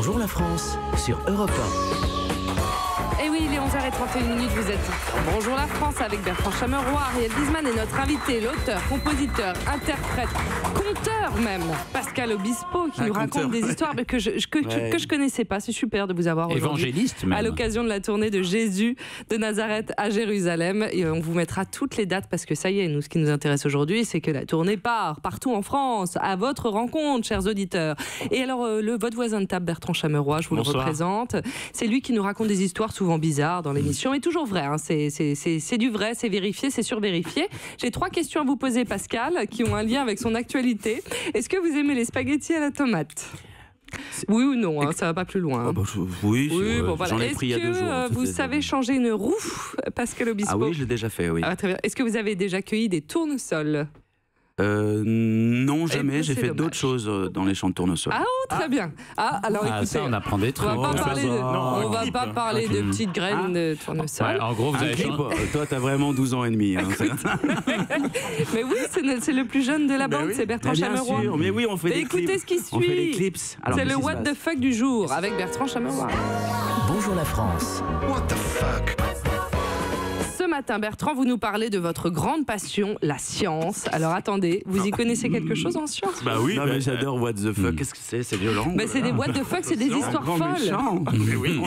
Bonjour la France sur Europe 1. Et oui, il est 11h31, vous êtes dans Bonjour la France avec Bertrand Chameroy, Ariel Wiesman et notre invité, l'auteur, compositeur, interprète, conteur même, Pascal Obispo, qui nous raconte des histoires que je connaissais pas. C'est super de vous avoir aujourd'hui. Évangéliste même. À l'occasion de la tournée de Jésus de Nazareth à Jérusalem. Et on vous mettra toutes les dates parce que ça y est, nous, ce qui nous intéresse aujourd'hui, c'est que la tournée part partout en France, à votre rencontre, chers auditeurs. Et alors, votre voisin de table, Bertrand Chameroy, je vous le représente. C'est lui qui nous raconte des histoires souvent bizarres dans l'émission, et toujours vrai. Hein. C'est du vrai, c'est vérifié, c'est survérifié. J'ai 3 questions à vous poser, Pascal, qui ont un lien avec son actualité. Est-ce que vous aimez les spaghettis à la tomate ? Oui ou non, hein, ça va pas plus loin. Hein. Oui, bon, voilà. J'en ai pris il y a 2 jours. Est-ce que vous savez changer une roue, Pascal Obispo ? Ah oui, je l'ai déjà fait, oui. Très bien. Est-ce que vous avez déjà cueilli des tournesols ? Non, jamais. J'ai fait dommage. d'autres choses dans les champs de tournesol. Ah, très bien. Ah, alors écoutez, ça, on apprend des trucs. on va pas parler de petites graines de tournesol. Ouais, en gros, vous avez toi, t'as vraiment 12 ans et demi. Hein, mais oui, c'est le plus jeune de la bande, c'est Bertrand Chameroy. Sûr, mais oui, on fait des clips. Écoutez ce qui On fait des suit. clips. C'est le What the fuck du jour avec Bertrand Chameroy. Bonjour la France. What the fuck? Ce matin, Bertrand, vous nous parlez de votre grande passion, la science. Alors attendez, vous y connaissez quelque chose en science ? Bah oui, mais j'adore What the fuck. Qu'est-ce que c'est ? C'est violent. C'est des what the fuck, c'est des histoires folles. Mais oui,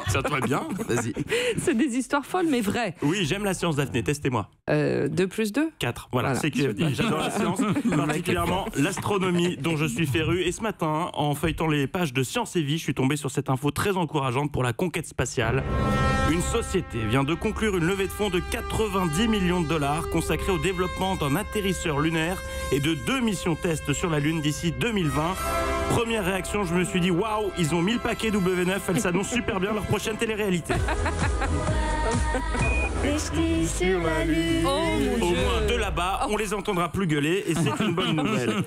ça très bien. Vas-y. C'est des histoires folles, mais vraies. Oui, j'aime la science, Daphné, testez-moi. 2 + 2 4, voilà. C'est que j'adore la science, particulièrement l'astronomie dont je suis féru. Et ce matin, en feuilletant les pages de Science et Vie, je suis tombé sur cette info très encourageante pour la conquête spatiale. Une société vient de conclure une levée de fonds de 90 millions de dollars consacrée au développement d'un atterrisseur lunaire et de 2 missions tests sur la Lune d'ici 2020. Première réaction, je me suis dit waouh, ils ont mis le paquet W9, elle s'annonce super bien leur prochaine télé-réalité. Sur la lune. Oh mon Au Dieu. moins de là-bas, on les entendra plus gueuler et c'est une bonne nouvelle.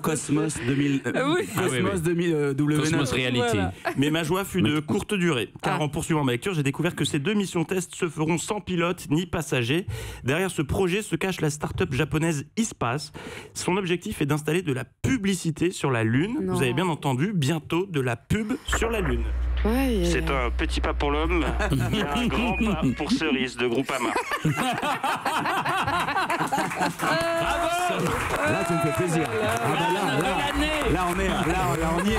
Cosmos 2000. Oui. Cosmos 2000 W9. Cosmos Reality. Voilà. Mais ma joie fut de courte durée, car en poursuivant ma lecture, j'ai découvert que ces 2 missions tests se feront sans pilote ni passagers. Derrière ce projet se cache la start-up japonaise iSpace. Son objectif est d'installer de la publicité sur la Lune. Non. Vous avez bien entendu, bientôt de la pub sur la Lune. C'est un petit pas pour l'homme et un grand pas pour Cerise de Groupama. Là, tu me fais plaisir. Ah bah là, on y est.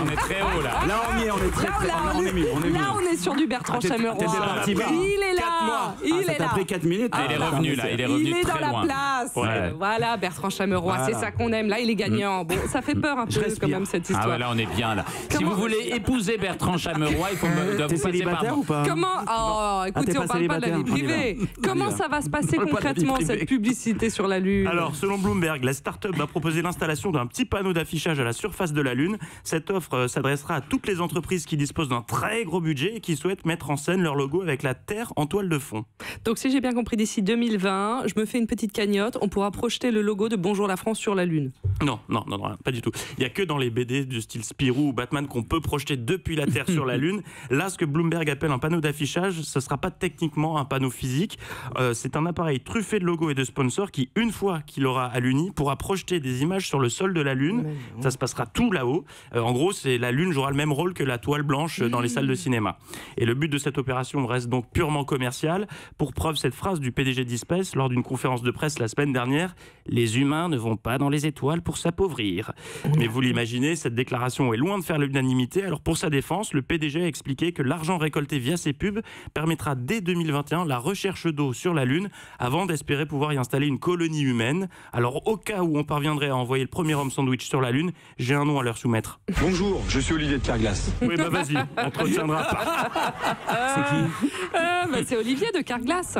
On est très haut là. Là, on y est, on est très, très, on est mieux. Là, on est sur du Bertrand Chameroy. T'étais parti bas. Il est là. Il Ça est t'a là. pris 4 minutes. Ah, il est revenu là, il est Il revenu est dans très la loin. place. Ouais. Voilà, Bertrand Chameroy, Voilà. c'est ça qu'on aime. Là, il est gagnant. Bon, ça fait peur un peu respire. quand même cette histoire. Ah ouais, là on est bien là. Si Comment- vous voulez épouser Bertrand Chameroy, il faut me T'es vous passer par célibataire moi. ou pas? Comment écoutez, t'es on pas parle pas de la vie célibataire, on y va. privée. On y Comment va. ça va se passer On parle pas de la vie concrètement privée. cette publicité sur la Lune ? Alors, selon Bloomberg, la start-up va proposer l'installation d'un petit panneau d'affichage à la surface de la Lune. Cette offre s'adressera à toutes les entreprises qui disposent d'un très gros budget et qui souhaitent mettre en scène leur logo avec la Terre en toile de fond. Donc si j'ai bien compris, d'ici 2020, je me fais une petite cagnotte, on pourra projeter le logo de Bonjour la France sur la Lune. Non, pas du tout. Il n'y a que dans les BD du style Spirou ou Batman qu'on peut projeter depuis la Terre sur la Lune. Là, ce que Bloomberg appelle un panneau d'affichage, ce ne sera pas techniquement un panneau physique. C'est un appareil truffé de logos et de sponsors qui, une fois qu'il aura alluni, pourra projeter des images sur le sol de la Lune. Ça se passera tout là-haut. En gros, la Lune jouera le même rôle que la toile blanche dans les salles de cinéma. Et le but de cette opération reste donc purement commercial. Pour preuve, cette phrase du PDG d'Ispes lors d'une conférence de presse la semaine dernière: les humains ne vont pas dans les étoiles pour s'appauvrir. Mais vous l'imaginez, cette déclaration est loin de faire l'unanimité. Alors pour sa défense, le PDG a expliqué que l'argent récolté via ces pubs permettra dès 2021 la recherche d'eau sur la Lune avant d'espérer pouvoir y installer une colonie humaine. Alors au cas où on parviendrait à envoyer le premier homme sandwich sur la Lune, j'ai un nom à leur soumettre. Bonjour, je suis Olivier de Carglass. Oui, bah vas-y, on te retiendra pas. C'est Olivier de Carglass.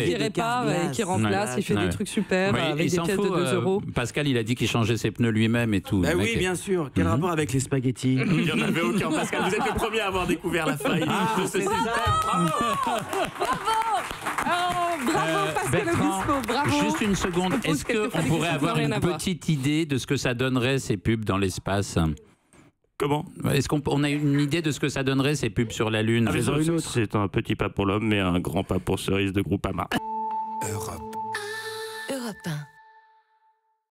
Qui répare et qui remplace, il fait des trucs super Oui, avec il des s'en pièces de fout, 2 euros. Pascal, il a dit qu'il changeait ses pneus lui-même et tout. Bah Le oui, mec est- bien sûr. Quel rapport avec les spaghettis? Il n'y en avait aucun, Pascal. Vous êtes le premier à avoir découvert la faille de ce système. Bravo Pascal Bertrand, Obispo, bravo. juste une seconde, Je pose est-ce quelques qu'on fois des pourrait questions avoir qui n'ont une rien à voir. petite idée de ce que ça donnerait ces pubs dans l'espace? Comment? Est-ce qu'on a une idée de ce que ça donnerait ces pubs sur la Lune? C'est un petit pas pour l'homme, mais un grand pas pour Cerise de Groupama. Europe. Europe 1.